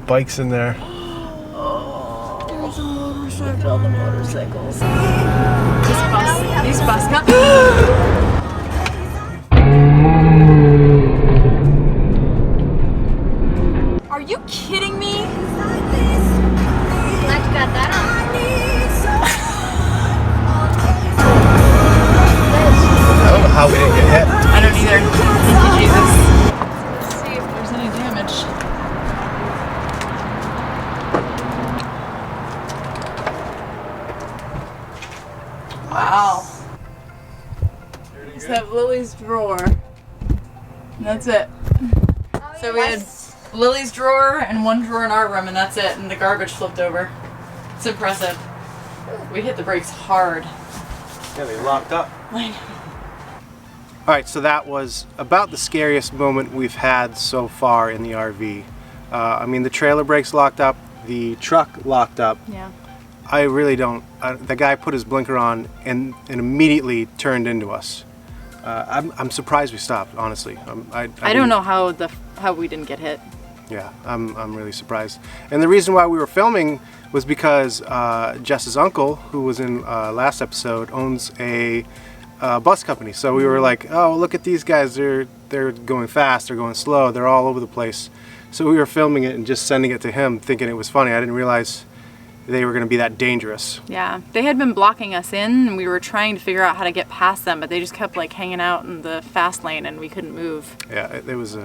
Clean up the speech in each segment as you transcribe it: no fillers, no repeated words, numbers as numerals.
bikes in there. Oh, there's a motorcycle. All the motorcycles. These bus Are you kidding me? Glad you got that on. I don't know how we didn't get hit. I don't either. Thank you, Jesus. Let's see if there's any damage. Wow. Just have Lily's drawer. And that's it. So we had Lily's drawer and one drawer in our room, and that's it. And the garbage flipped over. It's impressive. We hit the brakes hard. Yeah, they locked up. I know. All right, so that was about the scariest moment we've had so far in the RV. I mean, the trailer brakes locked up, the truck locked up. Yeah. I really don't. The guy put his blinker on and immediately turned into us. I'm surprised we stopped, honestly. I don't know how we didn't get hit. Yeah, I'm really surprised. And the reason why we were filming was because Jess's uncle, who was in last episode, owns a bus company. So we were like, oh, look at these guys. They're going fast. They're going slow. They're all over the place. So we were filming it and just sending it to him, thinking it was funny. I didn't realize they were going to be that dangerous. Yeah, they had been blocking us in, and we were trying to figure out how to get past them, but they just kept like hanging out in the fast lane, and we couldn't move. Yeah, it was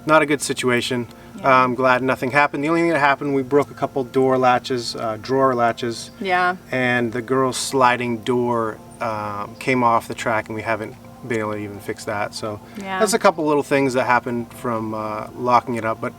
not a good situation. Yeah. I'm glad nothing happened. The only thing that happened, we broke a couple door latches, drawer latches. Yeah. And the girl's sliding door came off the track, and we haven't been able to even fix that. So yeah. That's a couple little things that happened from locking it up, but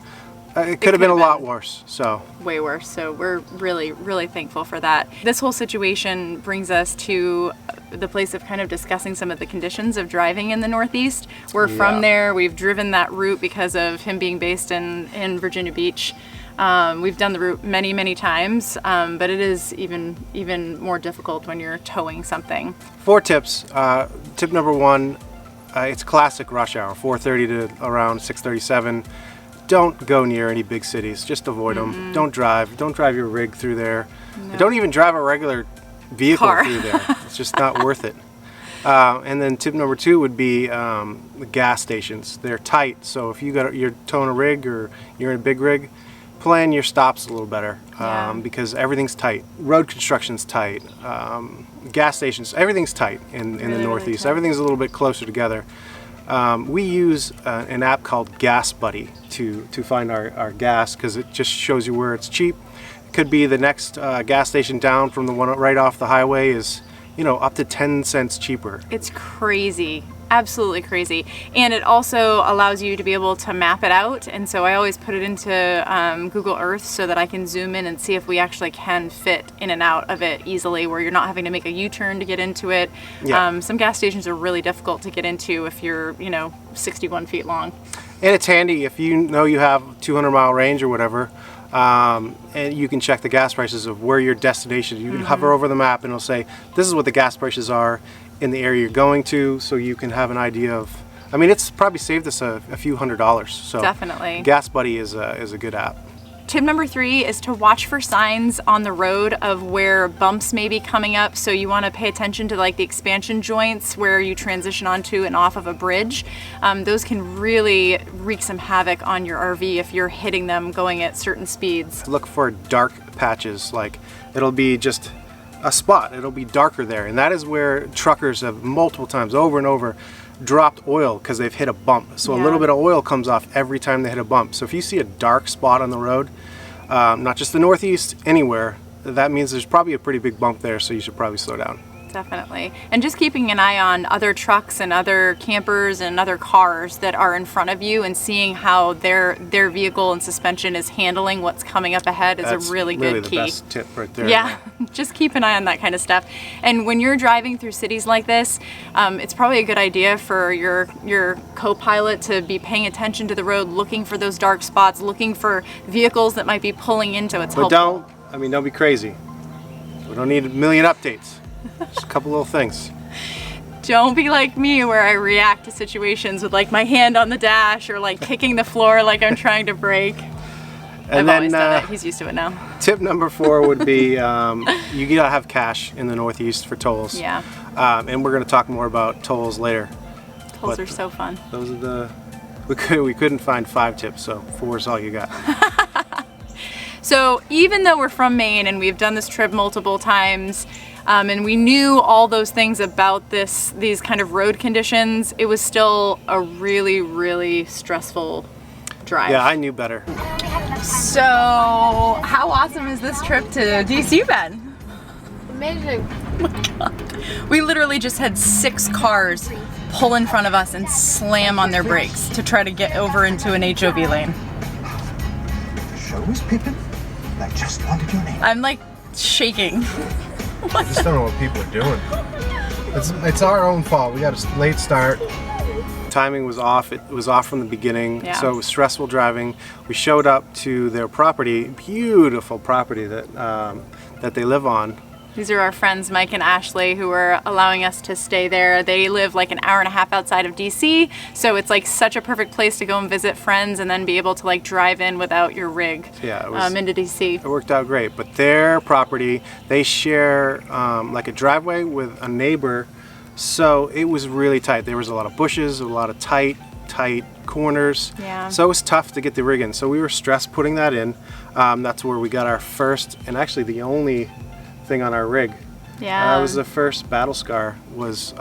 it could have been a lot worse. So way worse. So we're really, really thankful for that. This whole situation brings us to the place of kind of discussing some of the conditions of driving in the Northeast. We're from there. We've driven that route because of him being based in Virginia Beach. We've done the route many, many times, but it is even more difficult when you're towing something. 4 tips. Tip number 1, it's classic rush hour, 4:30 to around 6:37. Don't go near any big cities. Just avoid them. Don't drive your rig through there. No. Don't even drive a regular vehicle through there. It's just not worth it. And then tip number 2 would be the gas stations. They're tight, so if you're towing a rig or you're in a big rig, plan your stops a little better because everything's tight. Road construction's tight. Gas stations, everything's tight in the Northeast. Everything's a little bit closer together. We use an app called Gas Buddy to find our gas, because it just shows you where it's cheap. It could be the next gas station down from the one right off the highway is, up to 10 cents cheaper. It's crazy. Absolutely crazy. And it also allows you to be able to map it out. And so I always put it into Google Earth so that I can zoom in and see if we actually can fit in and out of it easily, where you're not having to make a U-turn to get into it. Yeah. Some gas stations are really difficult to get into if you're, 61 feet long. And it's handy if you know you have 200-mile range or whatever, and you can check the gas prices of where your destination. You can hover over the map and it'll say, this is what the gas prices are in the area you're going to, so you can have an idea of. I mean, it's probably saved us a few $100s. So definitely, Gas Buddy is a good app. Tip number 3 is to watch for signs on the road of where bumps may be coming up. So you want to pay attention to like the expansion joints where you transition onto and off of a bridge. Those can really wreak some havoc on your RV if you're hitting them going at certain speeds. Look for dark patches, like it'll be just a spot. It'll be darker there, and that is where truckers have multiple times over and over dropped oil because they've hit a bump. So a little bit of oil comes off every time they hit a bump. So if you see a dark spot on the road, not just the Northeast, anywhere, that means there's probably a pretty big bump there, so you should probably slow down. Definitely. And just keeping an eye on other trucks and other campers and other cars that are in front of you and seeing how their vehicle and suspension is handling what's coming up ahead is a really good key. That's really the best tip right there. Yeah, just keep an eye on that kind of stuff. And when you're driving through cities like this, it's probably a good idea for your co-pilot to be paying attention to the road, looking for those dark spots, looking for vehicles that might be pulling into its helpful. But don't be crazy. We don't need a million updates. Just a couple little things. Don't be like me where I react to situations with like my hand on the dash or like kicking the floor like I'm trying to brake. I've always done it. He's used to it now. Tip number 4 would be you gotta have cash in the Northeast for tolls. Yeah. And we're gonna talk more about tolls later. Tolls are so fun. Those are we couldn't find 5 tips, so 4 is all you got. So even though we're from Maine and we've done this trip multiple times, and we knew all those things about these kind of road conditions, it was still a really, really stressful drive. Yeah, I knew better. So how awesome is this trip to DC been? Amazing. Oh my God. We literally just had 6 cars pull in front of us and slam on their brakes to try to get over into an HOV lane. The show is Pippin. I just wanted your name. I'm like shaking. I just don't know what people are doing. It's our own fault. We got a late start. Timing was off. It was off from the beginning, Yeah. so it was stressful driving. We showed up to their property, beautiful property that they live on. These are our friends Mike and Ashley who are allowing us to stay there. They live like an hour and a half outside of DC, so it's like such a perfect place to go and visit friends and then be able to like drive in without your rig into DC. It worked out great. But their property, they share like a driveway with a neighbor, so it was really tight. There was a lot of bushes, a lot of tight corners. Yeah. So it was tough to get the rig in. So we were stressed putting that in. That's where we got our first and actually the only thing on our rig. Yeah. That was the first battle scar, was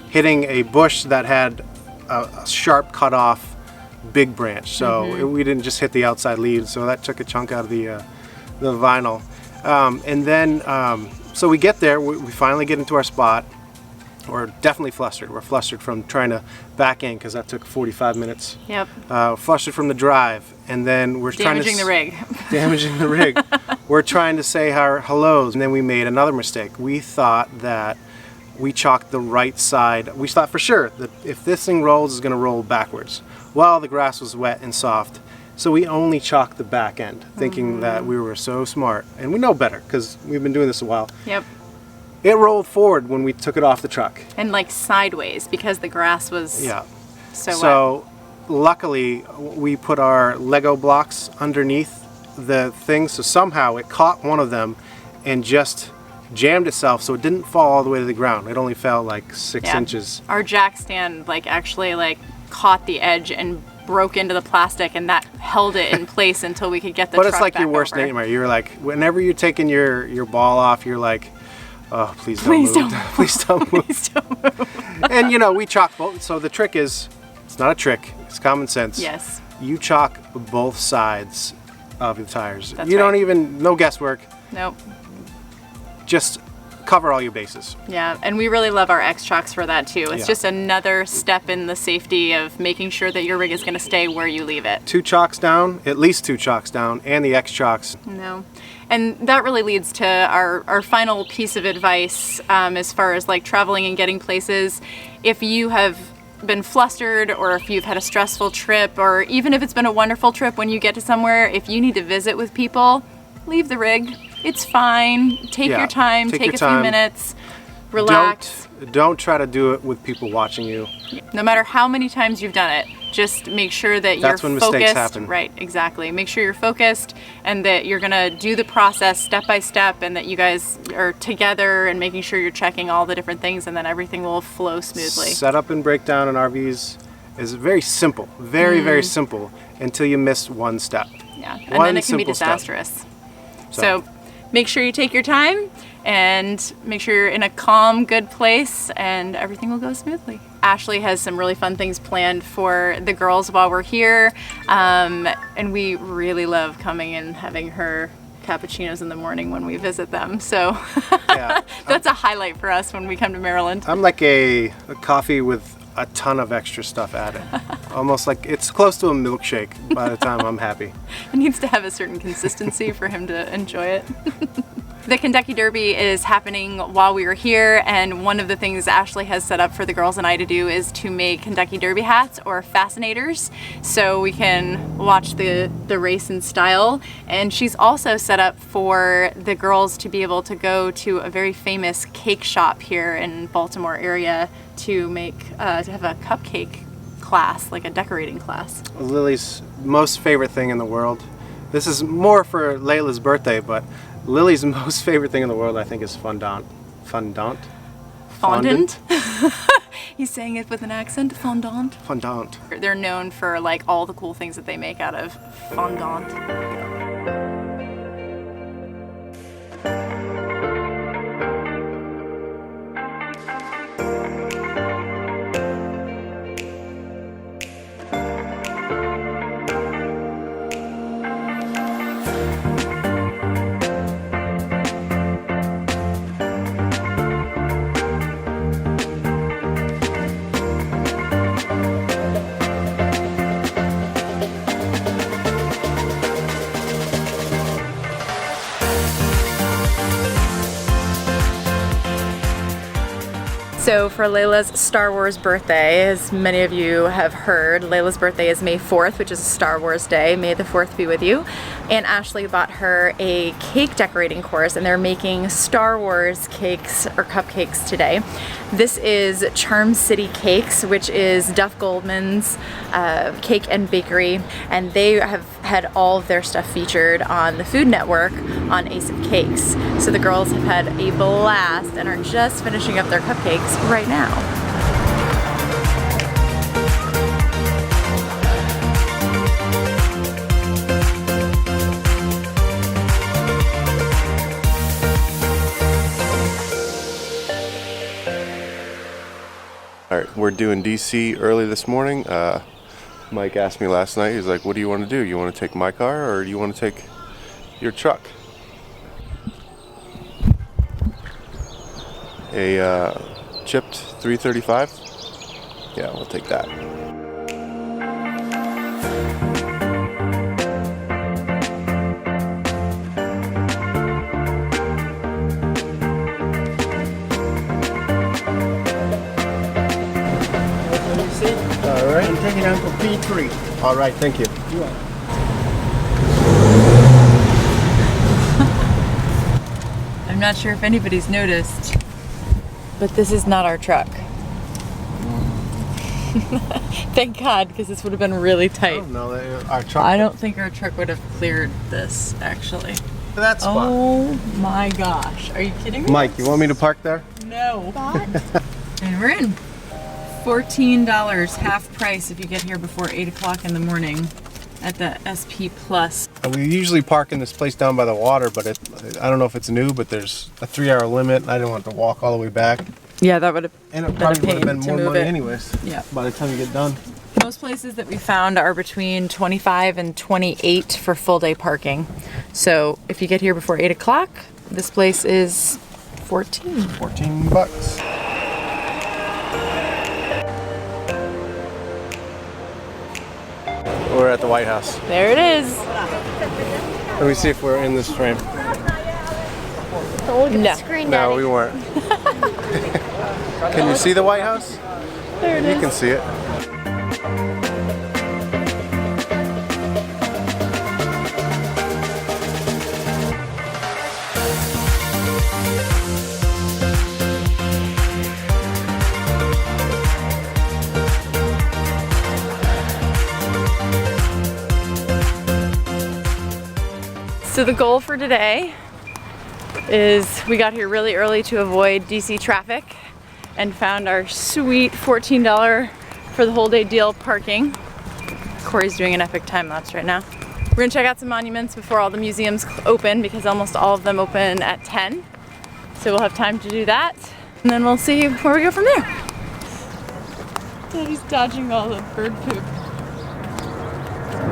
hitting a bush that had a sharp cut off big branch. So we didn't just hit the outside lead, so that took a chunk out of the vinyl. And then so we get there, we finally get into our spot. We're definitely flustered. We're flustered from trying to back in because that took 45 minutes. Yep. Flustered from the drive, and then we're Damaging the rig. Damaging the rig. We're trying to say our hellos, and then we made another mistake. We thought that we chalked the right side. We thought for sure that if this thing rolls, it's going to roll backwards. Well, the grass was wet and soft, so we only chalked the back end, thinking that we were so smart. And we know better because we've been doing this a while. Yep. It rolled forward when we took it off the truck. And like sideways because the grass was so wet. So luckily we put our Lego blocks underneath the thing, so somehow it caught one of them and just jammed itself, so it didn't fall all the way to the ground. It only fell like 6 inches. Our jack stand like actually like caught the edge and broke into the plastic, and that held it in place until we could get the truck But it's like back your worst over. nightmare. You're like, whenever you're taking your ball off, you're like, oh, please don't move. Please don't move. Please don't move. And you know, we chalk both. So the trick is, it's not a trick, it's common sense. Yes. You chalk both sides of the tires. That's you right. don't even, no guesswork, Nope. just cover all your bases. Yeah, and we really love our X chocks for that too. It's Yeah. just another step in the safety of making sure that your rig is going to stay where you leave it. 2 chocks down, at least 2 chocks down, and the X chocks. No. And that really leads to our final piece of advice as far as like traveling and getting places. If you have been flustered, or if you've had a stressful trip, or even if it's been a wonderful trip, when you get to somewhere, if you need to visit with people, leave the rig. It's fine. Take your time. Take a few minutes. Relax. Don't try to do it with people watching you. No matter how many times you've done it, just make sure that That's you're when focused. mistakes happen. Right, exactly. Make sure you're focused and that you're gonna do the process step by step, and that you guys are together and making sure you're checking all the different things, and then everything will flow smoothly. Setup and breakdown in RVs is very simple, very simple, until you miss one step. Yeah, and then it can be simple step. disastrous. So make sure you take your time and make sure you're in a calm, good place, and everything will go smoothly. Ashley has some really fun things planned for the girls while we're here, and we really love coming and having her cappuccinos in the morning when we visit them. So Yeah. that's a highlight for us when we come to Maryland. I'm like a coffee with a ton of extra stuff added. Almost like it's close to a milkshake by the time I'm happy. It needs to have a certain consistency for him to enjoy it. The Kentucky Derby is happening while we are here, and one of the things Ashley has set up for the girls and I to do is to make Kentucky Derby hats or fascinators so we can watch the race in style. And she's also set up for the girls to be able to go to a very famous cake shop here in Baltimore area to make to have a cupcake class, like a decorating class. Lily's most favorite thing in the world This is more for Leila's birthday, but Lily's most favorite thing in the world, I think, is fondant. Fondant? Fondant? He's saying it with an accent. Fondant. Fondant. They're known for like all the cool things that they make out of fondant. So for Leila's Star Wars birthday, as many of you have heard, Leila's birthday is May 4th, which is a Star Wars day. May the 4th be with you. And Ashley bought her a cake decorating course, and they're making Star Wars cakes or cupcakes today. This is Charm City Cakes, which is Duff Goldman's cake and bakery, and they have had all of their stuff featured on the Food Network on Ace of Cakes. So the girls have had a blast and are just finishing up their cupcakes right now. All right, we're doing DC early this morning. Mike asked me last night, he's like, what do you want to do? You want to take my car or do you want to take your truck? A chipped 335? Yeah, we'll take that. All right. I'm taking them to P3. All right, thank you. I'm not sure if anybody's noticed, but this is not our truck. Thank God, because this would have been really tight. No, our truck. I don't think our truck would have cleared this, actually. That's fine. Oh my gosh. Are you kidding me? Mike, you want me to park there? No. And we're in. $14, half price if you get here before 8 o'clock in the morning at the SP Plus. We usually park in this place down by the water, but I don't know if it's new, but there's a 3-hour limit. I didn't want to walk all the way back. Yeah, that would have And it been a probably would pain have been to more move money it. anyways. Yeah. By the time you get done. Most places that we found are between 25 and 28 for full day parking. So if you get here before 8 o'clock, this place is 14. $14. We're at the White House. There it is. Let me see if we're in this frame. No. No, we weren't. Can you see the White House? There it You is. can see it. So the goal for today is we got here really early to avoid DC traffic and found our sweet $14 for the whole day deal parking. Corey's doing an epic time lapse right now. We're gonna check out some monuments before all the museums open because almost all of them open at 10. So we'll have time to do that and then we'll see where we go from there. Daddy's dodging all the bird poop.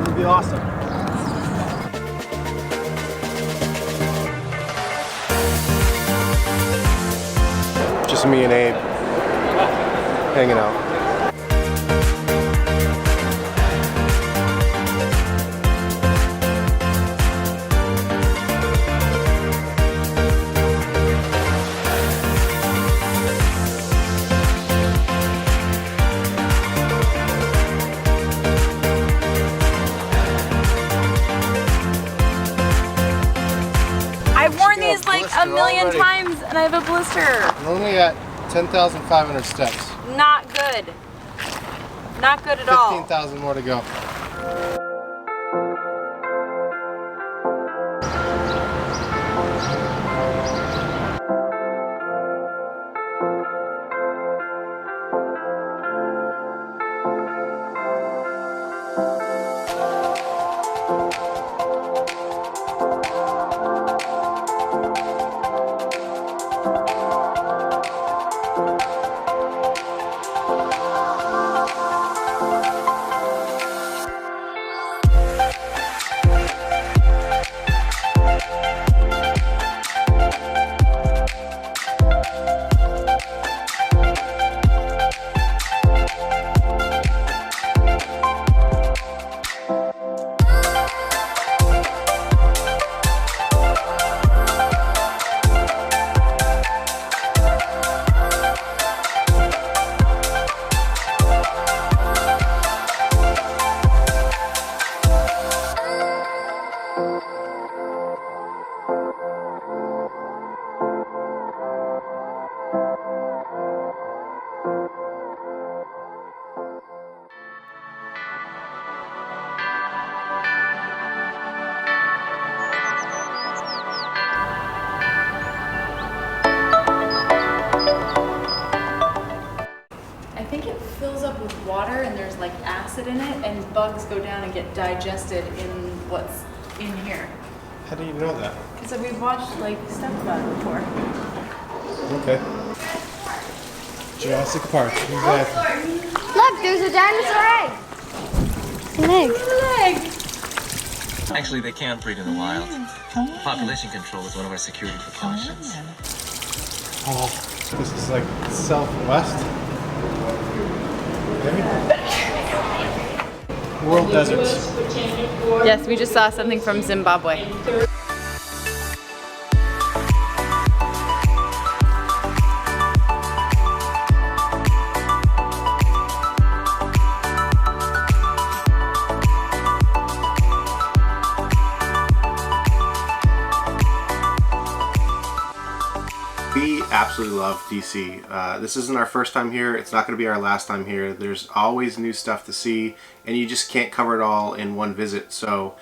It'll be awesome. Just me and Abe hanging out. I've worn got a these like a blister million already. times and I have a blister. We're only at 10,500 steps. Not good. Not good at all. 15,000 more to go. acid in it, and bugs go down and get digested in what's in here. How do you know that? Because we've watched like stuff about it before. Okay. Jurassic Park. Exactly. Look, there's a dinosaur egg. An egg. Actually, they can't breed in the wild. Population control is one of our security precautions. Oh, this is like southwest. World deserts. Yes, we just saw something from Zimbabwe. We absolutely love DC. This isn't our first time here. It's not going to be our last time here. There's always new stuff to see, and you just can't cover it all in one visit. So,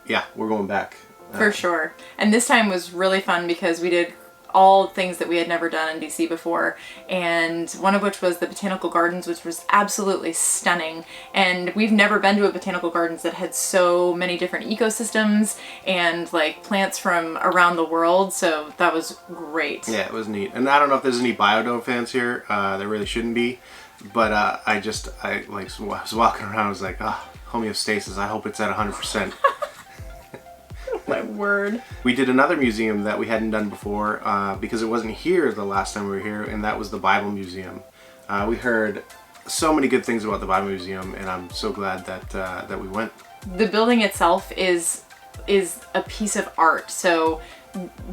yeah, we're going back. For sure. And this time was really fun because we did all things that we had never done in DC before, and one of which was the botanical gardens, which was absolutely stunning. And we've never been to a botanical gardens that had so many different ecosystems and like plants from around the world, so that was great. Yeah, it was neat. And I don't know if there's any Biodome fans here. There really shouldn't be, but I was walking around, I was like, homeostasis, I hope it's at 100%. My word. We did another museum that we hadn't done before because it wasn't here the last time we were here, and that was the Bible Museum. We heard so many good things about the Bible Museum, and I'm so glad that we went. The building itself is a piece of art, so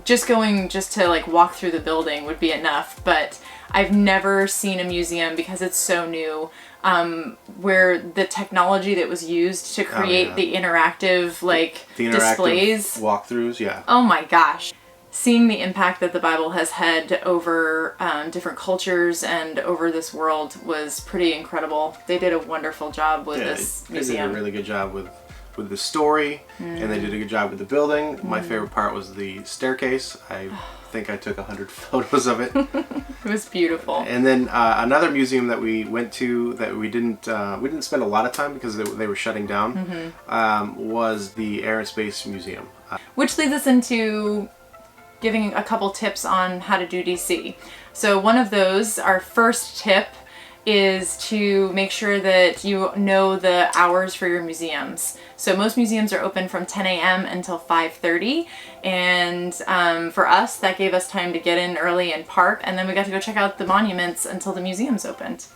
just to like walk through the building would be enough, but I've never seen a museum, because it's so new, where the technology that was used to create the interactive displays, walkthroughs, yeah. Oh my gosh. Seeing the impact that the Bible has had over different cultures and over this world was pretty incredible. They did a wonderful job with this museum. They did a really good job with the story, and they did a good job with the building. My favorite part was the staircase. I think I took 100 photos of it. It was beautiful. And then another museum that we went to that we didn't spend a lot of time because they were shutting down was the Air and Space Museum. Which leads us into giving a couple tips on how to do DC. So one of those, our first tip, is to make sure that you know the hours for your museums. So most museums are open from 10 a.m. until 5:30, and for us that gave us time to get in early and park, and then we got to go check out the monuments until the museums opened.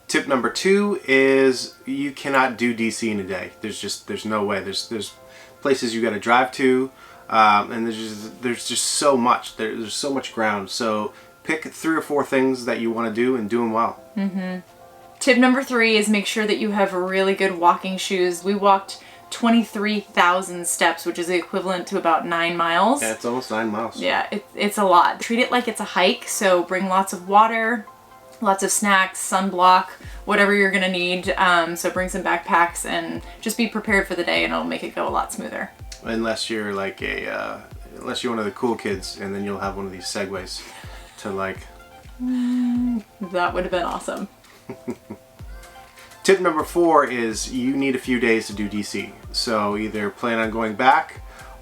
Tip number 2 is you cannot do DC in a day. There's no way. There's places you got to drive to, and there's just so much. There's so much ground. So pick 3 or 4 things that you want to do and do them well. Tip number 3 is make sure that you have really good walking shoes. We walked 23,000 steps, which is the equivalent to about 9 miles. Yeah, it's almost 9 miles. Yeah, it's a lot. Treat it like it's a hike, so bring lots of water, lots of snacks, sunblock, whatever you're gonna need. So bring some backpacks and just be prepared for the day, and it'll make it go a lot smoother. Unless you're like unless you're one of the cool kids, and then you'll have one of these segways to like. That would have been awesome. Tip number 4 is you need a few days to do DC. So either plan on going back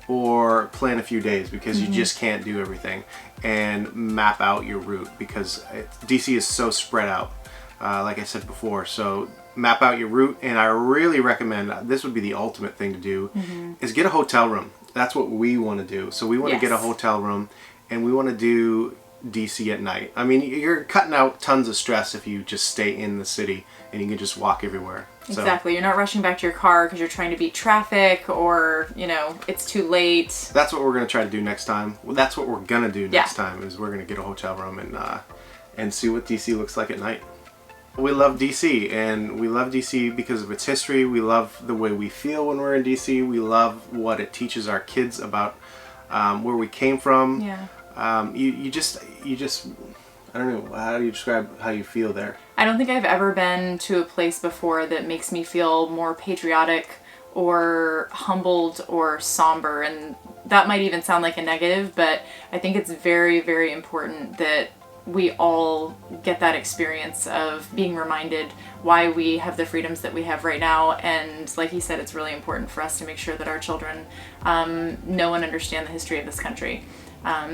or plan a few days, because you just can't do everything, and map out your route, because DC is so spread out, like I said before. So map out your route, and I really recommend, this would be the ultimate thing to do, is get a hotel room. That's what we want to do. So we want to get a hotel room, and we want to do DC at night. I mean, you're cutting out tons of stress if you just stay in the city and you can just walk everywhere. Exactly. You're not rushing back to your car because you're trying to beat traffic, or, it's too late. That's what we're going to try to do next time. Well, that's what we're going to do next time, is we're going to get a hotel room and see what DC looks like at night. We love DC, and we love DC because of its history. We love the way we feel when we're in DC. We love what it teaches our kids about where we came from. Yeah. You just, I don't know, how do you describe how you feel there? I don't think I've ever been to a place before that makes me feel more patriotic or humbled or somber, and that might even sound like a negative, but I think it's very, very important that we all get that experience of being reminded why we have the freedoms that we have right now. And like he said, it's really important for us to make sure that our children know and understand the history of this country.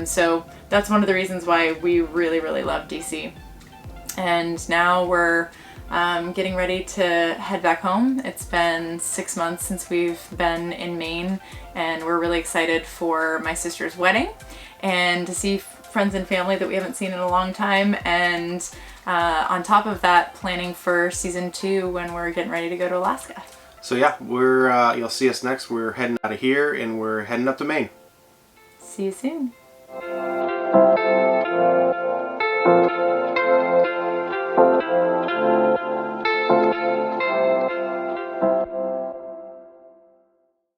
So that's one of the reasons why we really, really love DC. And now we're getting ready to head back home. It's been 6 months since we've been in Maine, and we're really excited for my sister's wedding and to see friends and family that we haven't seen in a long time. And on top of that, planning for season 2 when we're getting ready to go to Alaska. So yeah, you'll see us next. We're heading out of here and we're heading up to Maine. See you soon.